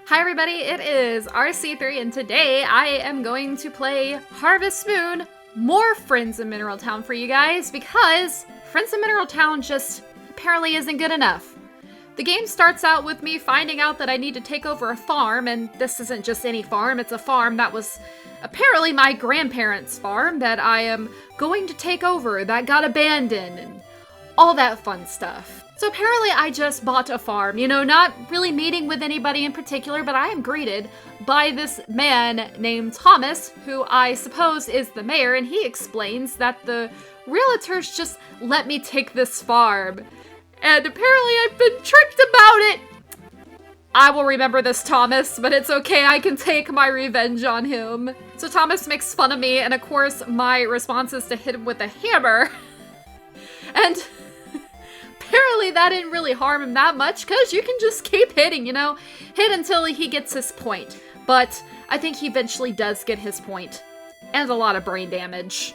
Hi everybody, it is RC3 and today I am going to play Harvest Moon, more Friends in Mineral Town for you guys because Friends in Mineral Town just apparently isn't good enough. The game starts out with me finding out that I need to take over a farm, and this isn't just any farm, it's a farm that was apparently my grandparents' farm that I am going to take over that got abandoned and all that fun stuff. So apparently I just bought a farm, not really meeting with anybody in particular, but I am greeted by this man named Thomas, who I suppose is the mayor, and he explains that the realtors just let me take this farm. And apparently I've been tricked about it. I will remember this, Thomas, but it's okay, I can take my revenge on him. So Thomas makes fun of me, and of course my response is to hit him with a hammer. And apparently that didn't really harm him that much, because you can just keep hitting, hit until he gets his point. But I think he eventually does get his point, and a lot of brain damage.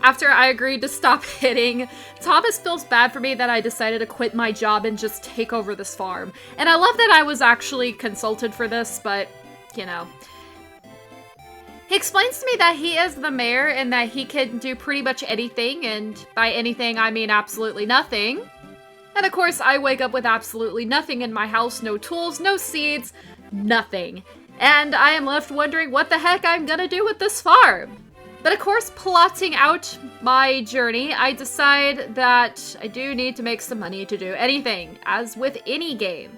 After I agreed to stop hitting, Thomas feels bad for me that I decided to quit my job and just take over this farm. And I love that I was actually consulted for this, but, He explains to me that he is the mayor and that he can do pretty much anything, and by anything I mean absolutely nothing. And of course I wake up with absolutely nothing in my house, no tools, no seeds, nothing. And I am left wondering what the heck I'm gonna do with this farm. But of course, plotting out my journey, I decide that I do need to make some money to do anything, as with any game.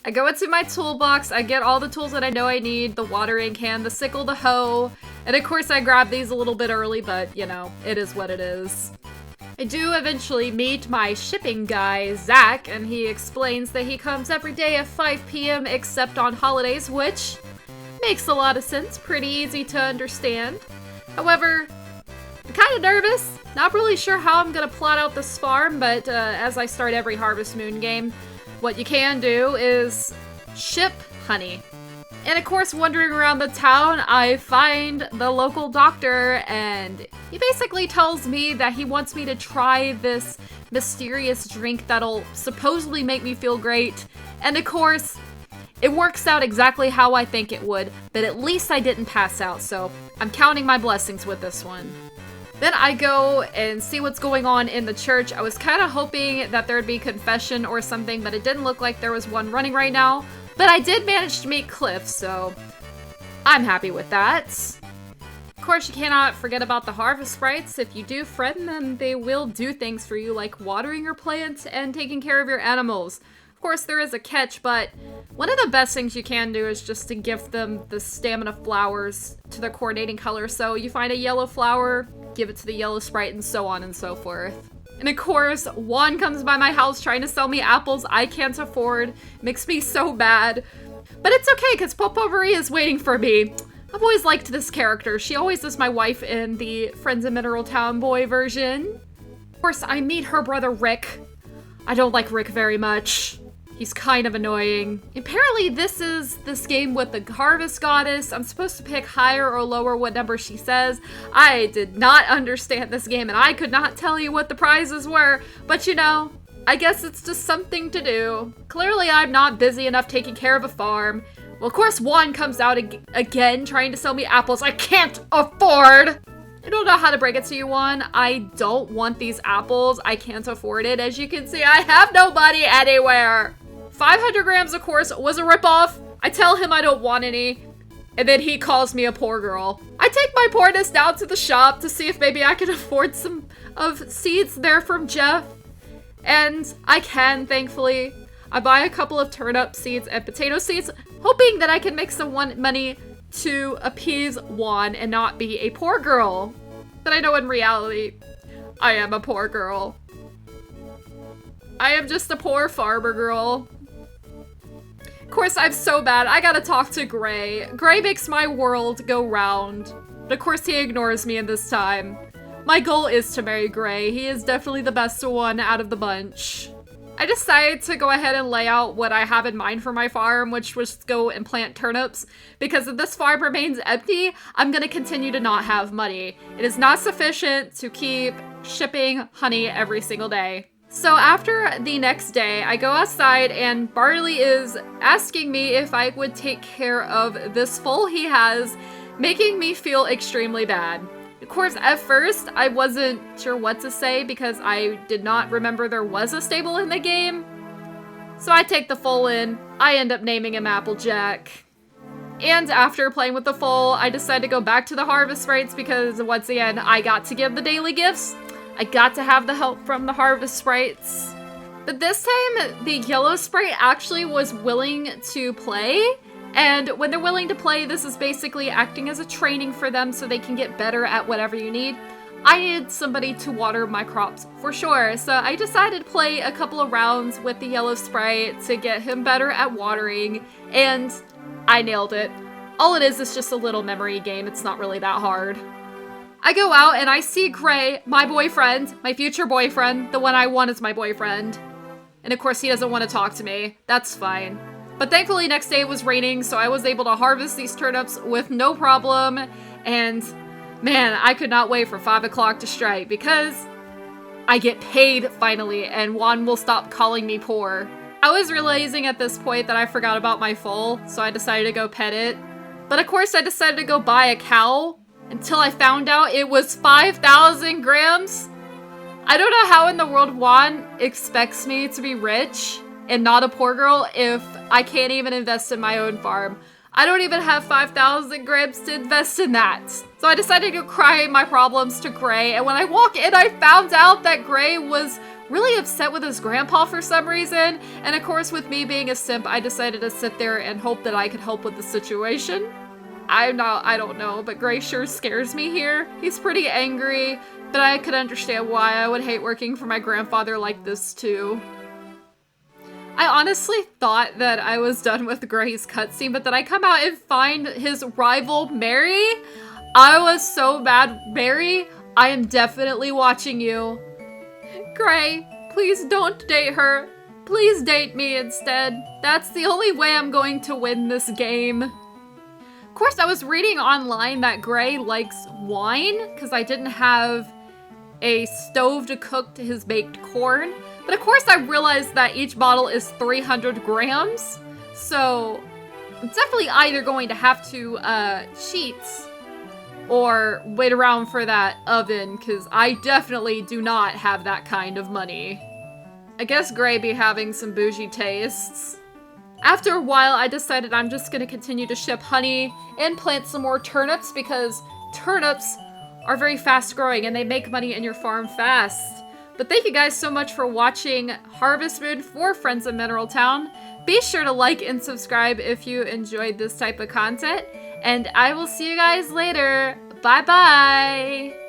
I go into my toolbox, I get all the tools that I know I need, the watering can, the sickle, the hoe, and of course I grab these a little bit early, but, it is what it is. I do eventually meet my shipping guy, Zach, and he explains that he comes every day at 5 p.m. except on holidays, which makes a lot of sense, pretty easy to understand. However, I'm kind of nervous, not really sure how I'm gonna plot out this farm, but as I start every Harvest Moon game, what you can do is ship honey. And of course, wandering around the town, I find the local doctor, and he basically tells me that he wants me to try this mysterious drink that'll supposedly make me feel great. And of course, it works out exactly how I think it would, but at least I didn't pass out, so I'm counting my blessings with this one. Then I go and see what's going on in the church. I was kind of hoping that there'd be confession or something, but it didn't look like there was one running right now. But I did manage to meet Cliff, so I'm happy with that. Of course, you cannot forget about the harvest sprites. If you do friend them, they will do things for you, like watering your plants and taking care of your animals. Of course, there is a catch, but one of the best things you can do is just to give them the stamina flowers to their coordinating color. So you find a yellow flower, give it to the yellow sprite, and so on and so forth. And of course, Juan comes by my house trying to sell me apples I can't afford. Makes me so mad. But it's okay, because Potpourri is waiting for me. I've always liked this character. She always is my wife in the Friends in Mineral Town boy version. Of course, I meet her brother Rick. I don't like Rick very much. He's kind of annoying. Apparently this is this game with the harvest goddess. I'm supposed to pick higher or lower what number she says. I did not understand this game and I could not tell you what the prizes were, but I guess it's just something to do. Clearly I'm not busy enough taking care of a farm. Well, of course Juan comes out again trying to sell me apples I can't afford. I don't know how to break it to you, Juan. I don't want these apples. I can't afford it. As you can see, I have no money anywhere. 500 grams, of course, was a ripoff. I tell him I don't want any, and then he calls me a poor girl. I take my poorness down to the shop to see if maybe I can afford some of seeds there from Jeff, and I can, thankfully. I buy a couple of turnip seeds and potato seeds, hoping that I can make some money to appease Juan and not be a poor girl. But I know in reality, I am a poor girl. I am just a poor farmer girl. Of course, I'm so bad. I gotta talk to Gray. Gray makes my world go round. But of course, he ignores me in this time. My goal is to marry Gray. He is definitely the best one out of the bunch. I decided to go ahead and lay out what I have in mind for my farm, which was to go and plant turnips. Because if this farm remains empty, I'm gonna continue to not have money. It is not sufficient to keep shipping honey every single day. So after the next day, I go outside and Barley is asking me if I would take care of this foal he has, making me feel extremely bad. Of course, at first, I wasn't sure what to say because I did not remember there was a stable in the game. So I take the foal in, I end up naming him Applejack. And after playing with the foal, I decide to go back to the harvest sprites because once again, I got to give the daily gifts. I got to have the help from the harvest sprites. But this time, the yellow sprite actually was willing to play. And when they're willing to play, this is basically acting as a training for them so they can get better at whatever you need. I needed somebody to water my crops for sure. So I decided to play a couple of rounds with the yellow sprite to get him better at watering. And I nailed it. All it is just a little memory game. It's not really that hard. I go out and I see Gray, my boyfriend, my future boyfriend, the one I want as my boyfriend. And of course he doesn't want to talk to me. That's fine. But thankfully next day it was raining, so I was able to harvest these turnips with no problem. And man, I could not wait for 5 o'clock to strike because I get paid finally and Juan will stop calling me poor. I was realizing at this point that I forgot about my foal, so I decided to go pet it. But of course I decided to go buy a cow until I found out it was 5,000 grams. I don't know how in the world Juan expects me to be rich and not a poor girl if I can't even invest in my own farm. I don't even have 5,000 grams to invest in that. So I decided to cry my problems to Gray, and when I walk in, I found out that Gray was really upset with his grandpa for some reason. And of course, with me being a simp, I decided to sit there and hope that I could help with the situation. I don't know, but Gray sure scares me here. He's pretty angry, but I could understand why I would hate working for my grandfather like this too. I honestly thought that I was done with Gray's cutscene, but then I come out and find his rival, Mary. I was so mad. Mary, I am definitely watching you. Gray, please don't date her. Please date me instead. That's the only way I'm going to win this game. Of course, I was reading online that Gray likes wine because I didn't have a stove to cook his baked corn. But of course, I realized that each bottle is 300 grams. So I'm definitely either going to have to cheat or wait around for that oven because I definitely do not have that kind of money. I guess Gray be having some bougie tastes. After a while, I decided I'm just going to continue to ship honey and plant some more turnips because turnips are very fast growing and they make money in your farm fast. But thank you guys so much for watching Harvest Moon for Friends of Mineral Town. Be sure to like and subscribe if you enjoyed this type of content. And I will see you guys later. Bye-bye!